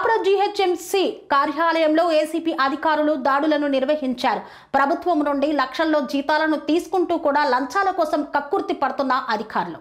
Kapra GHMC కార్యాలయంలో ACP అధికారులు దాడులను నిర్వహించారు. ప్రభుత్వం నుండి లక్షల్లో జీతాలను తీసుకుంటూ కూడా లంచాల కోసం కక్కుర్తి పడుతున్న అధికారులు.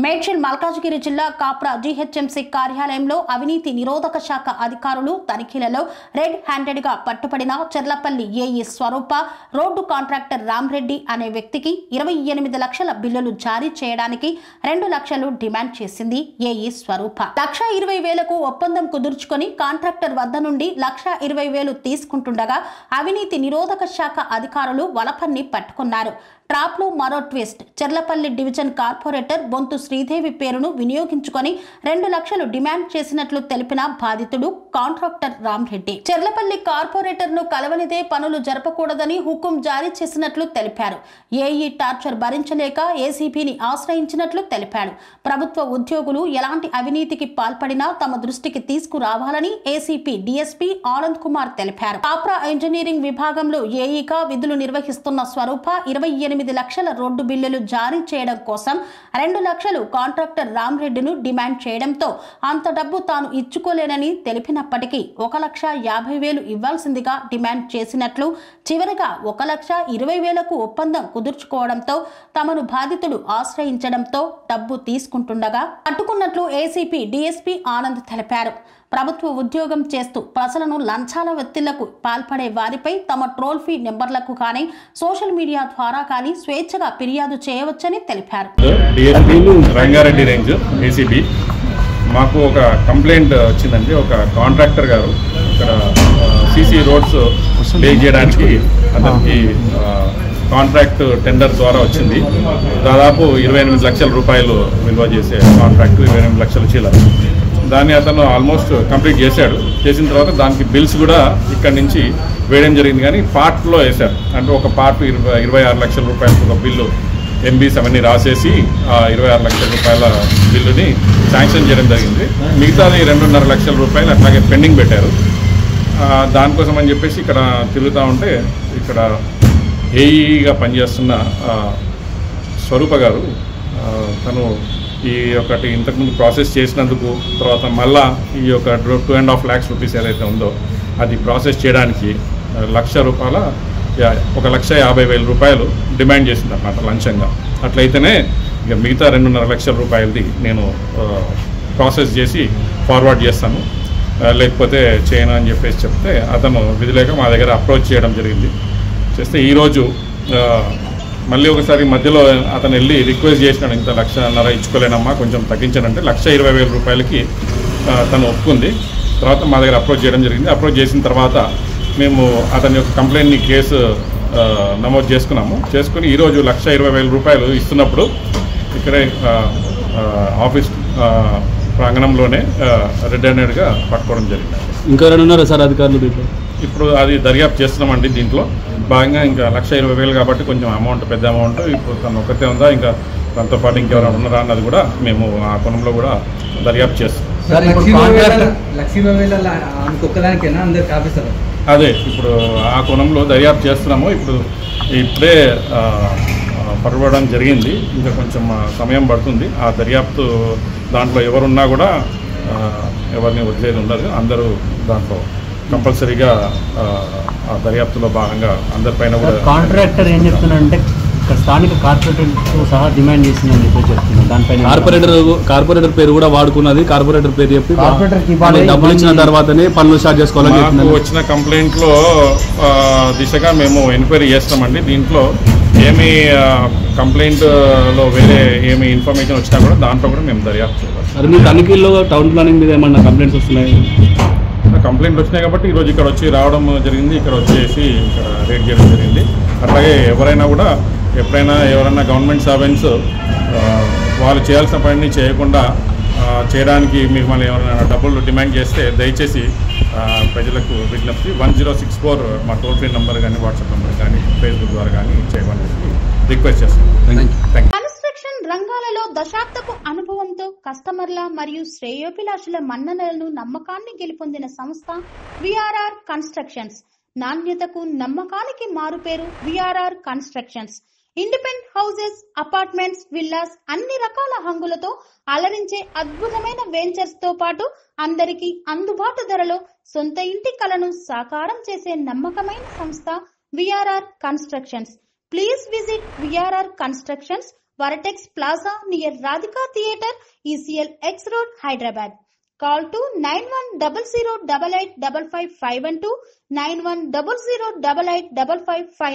మేడ్చల్ మల్కాజ్గిరి జిల్లా కాప్రా జీహెచ్ఎంసీ కార్యాలయంలో అవినీతి నిరోధక శాఖ అధికారులు తనిఖీలలో రెడ్ హ్యాండెడ్ గా పట్టుబడిన చెర్లపల్లి ఏఈ స్వరూప రోడ్డు కాంట్రాక్టర్ రామ్రెడ్డి అనే వ్యక్తికి 28 లక్షల బిల్లులు జారీ చేయడానికి 2 లక్షలు డిమాండ్ చేసింది. ఏఈ స్వరూప 1,20,000కు ఒప్పందం కుదుర్చుకొని కాంట్రాక్టర్ వద్ద నుండి 1,20,000 తీసుకుంటుండగా అవినీతి నిరోధక శాఖ అధికారులు వలపన్ని పట్టుకున్నారు. ట్రాప్ లో మరో twist. Cherlapally division corporator Bonthu Sridevi పేరును వినియోగించుకొని 2 లక్షలు డిమాండ్ చేసినట్లు తెలిపిన బాధితుడు కాంట్రాక్టర్ రామ్రెడ్డి చెర్లపల్లి కార్పొరేటర్ ను కలవనిదే పనులు జరపకూడదని హుకుం జారీ చేసినట్లు తెలిపారు. ఏఈ టార్చర్ భరించలేక ఏసీపీని ఆశ్రయించినట్లు తెలిపాడు. ప్రభుత్వ ఉద్యోగులు ఎలాంటి అవినీతికి పాల్పడినా తమ దృష్టికి తీసుకురావాలని ఏసీపీ డీఎస్పీ ఆనంద్ కుమార్ తెలిపారు. కాప్రా ఇంజనీరింగ్ విభాగంలో ఏఈగా విధులు నిర్వహిస్తున్న స్వరూప 28 లక్షల రోడ్డు బిల్లులు జారీ చేయడం కోసం 2 లక్షలు కాంట్రాక్టర్ రామ్రెడ్డిను డిమాండ్ చేయడంతో అంత డబ్బు తాను ఇచ్చుకోలేనని తెలిపినప్పటికీ 1,50,000 ఇవ్వాల్సిందిగా డిమాండ్ చేసినట్లు, చివరిగా 1,20,000కు ఒప్పందం కుదుర్చుకోవడంతో తమను బాధితుడు ఆశ్రయించడంతో డబ్బు తీసుకుంటుండగా పట్టుకున్నట్లు ఏసీపీ డీఎస్పీ ఆనంద్ తెలిపారు. ప్రభుత్వ ఉద్యోగం చేస్తూ ప్రజలను లంచాల ఒత్తిళ్లకు పాల్పడే వారిపై తమ ట్రోల్ ఫ్రీ నెంబర్లకు కానీ సోషల్ మీడియా ద్వారా కానీ స్వేచ్ఛగా ఫిర్యాదు చేయవచ్చని తెలిపారు. రంగారెడ్డి రేంజ్ ఏసీబీ మాకు ఒక కంప్లైంట్ వచ్చిందండి. ఒక కాంట్రాక్టర్ గారు ఇక్కడ సీసీ రోడ్స్ ప్లే చేయడానికి అతనికి కాంట్రాక్ట్ టెండర్ ద్వారా వచ్చింది. దాదాపు 28 లక్షల రూపాయలు విలువ చేసే కాంట్రాక్ట్, 28 లక్షల చీలలు. దాన్ని అతను ఆల్మోస్ట్ కంప్లీట్ చేశాడు. చేసిన తర్వాత దానికి బిల్స్ కూడా ఇక్కడి నుంచి వేయడం జరిగింది. కానీ పార్ట్లో వేశారు. అంటే ఒక పార్ట్ 26 లక్షల రూపాయలకు ఒక బిల్లు ఎంబీస్ అవన్నీ రాసేసి 26 లక్షల రూపాయల బిల్లుని శాంక్షన్ చేయడం జరిగింది. మిగతాది 2.5 లక్షల రూపాయలు అట్లాగే పెండింగ్ పెట్టారు. దానికోసం అని చెప్పేసి ఇక్కడ తిరుగుతూ ఉంటే ఇక్కడ ఏఈగా పనిచేస్తున్న స్వరూప గారు తను ఈ ఒకటి ఇంతకుముందు ప్రాసెస్ చేసినందుకు తర్వాత మళ్ళా ఈ యొక్క 2.5 lakhs రూపీస్ ఏదైతే ఉందో అది ప్రాసెస్ చేయడానికి 1,00,000 రూపాయల 1,50,000 రూపాయలు డిమాండ్ చేసింది అన్నమాట లంచంగా. అట్లయితేనే ఇక మిగతా 2.5 లక్షల రూపాయలది నేను ప్రాసెస్ చేసి ఫార్వర్డ్ చేస్తాను, లేకపోతే చేయను అని చెప్పేసి చెప్తే అతను విధి లేక మా దగ్గర అప్రోచ్ చేయడం జరిగింది. చేస్తే ఈరోజు మళ్ళీ ఒకసారి మధ్యలో అతను వెళ్ళి రిక్వెస్ట్ చేసినాడు, ఇంత 1,50,000 ఇచ్చుకోలేనమ్మా కొంచెం తగ్గించానంటే 1,20,000 రూపాయలకి తను ఒప్పుకుంది. తర్వాత మా దగ్గర అప్రోచ్ చేయడం జరిగింది. అప్రోచ్ చేసిన తర్వాత మేము అతని యొక్క కంప్లైంట్ని కేసు నమోదు చేసుకుని ఈరోజు 1,20,000 రూపాయలు ఇస్తున్నప్పుడు ఇక్కడే ఆఫీస్ ప్రాంగణంలోనే రెడ్ హ్యాండెడ్గా పట్టుకోవడం జరిగింది. ఇంకా ఉన్నారా సార్ అధికారులు దీంట్లో? ఇప్పుడు అది దర్యాప్తు చేస్తున్నామండి. దీంట్లో భాగంగా ఇంకా 1,20,000 కాబట్టి కొంచెం అమౌంట్, పెద్ద అమౌంట్. ఇప్పుడు తను ఒకతే ఉందా, ఇంకా తనతో పాటు ఇంకెవరైనా ఉన్నారా అన్నది కూడా మేము ఆ కోణంలో కూడా దర్యాప్తు చేస్తాం. అదే ఇప్పుడు ఆ కోణంలో దర్యాప్తు చేస్తున్నాము. ఇప్పుడే పట్టుబడడం జరిగింది. ఇంకా కొంచెం సమయం పడుతుంది. ఆ దర్యాప్తు దాంట్లో ఎవరున్నా కూడా ఎవరిని వదిలేది ఉండదు. అందరూ దాంట్లో కంపల్సరీగా ఆ దర్యాప్తులో భాగంగా అందరిపైన కూడా. కాంట్రాక్టర్ ఏం చెప్తున్నాడంటే స్థానిక కార్పొరేటర్తో సహా డిమాండ్ చేసిందని చెప్పి చెప్తున్నాను. దానిపైన కార్పొరేటర్ పేరు కూడా వాడుకున్నది. కార్పొరేటర్ పేరు చెప్పి డబ్బులు ఇచ్చిన తర్వాతనే పనులు స్టార్ట్ చేసుకోవాలని వచ్చిన కంప్లైంట్లో దిశగా మేము ఎంక్వైరీ చేస్తామండి. దీంట్లో ఏమి కంప్లైంట్లో వేరే ఏమి ఇన్ఫర్మేషన్ వచ్చినా కూడా దాంట్లో కూడా మేము దర్యాప్తు చేయాలి. మీ తనిఖీల్లో టౌన్ ప్లానింగ్ మీద ఏమన్నా కంప్లైంట్స్ వస్తున్నాయి? కంప్లైంట్లు వచ్చినాయి కాబట్టి ఈరోజు ఇక్కడ వచ్చి రావడం జరిగింది. ఇక్కడ వచ్చేసి రేట్ చేయడం జరిగింది. అట్లాగే ఎవరైనా కూడా ఎప్పుడైనా ఎవరైనా గవర్నమెంట్ సర్వెంట్స్ వాళ్ళు చేయాల్సిన పనిని చేయకుండా చేయడానికి మిమ్మల్ని ఎవరైనా డబ్బులు డిమాండ్ చేస్తే దయచేసి ప్రజలకు విజ్ఞప్తి 1064 మా టోల్ ఫ్రీ నెంబర్ కానీ వాట్సాప్ నెంబర్ కానీ ఫేస్బుక్ ద్వారా కానీ చేయమని రిక్వెస్ట్ చేస్తున్నాను. కన్స్ట్రక్షన్ రంగాలలో దశాబ్దపు అనుభవంతో కస్టమర్ల మరియు శ్రేయోభిలాషుల మన్ననలను నమ్మకాన్ని గెలుపొందిన సంస్థ విఆర్ఆర్ కన్స్ట్రక్షన్స్. నాణ్యతకు నమ్మకానికి మారుపేరు VRR constructions. Independent houses, apartments, villas అన్ని రకాల హంగులతో అలరించే అద్భుతమైన వెంచర్స్ తో పాటు అందరికీ అందుబాటు ధరలో సొంత ఇంటి కలను సాకారం చేసే నమ్మకమైన సంస్థ VRR constructions. Please visit VRR constructions, Varatex Plaza near Radhika Theatre, ECL X Road, Hyderabad. Call to 910088555512, 9100885559.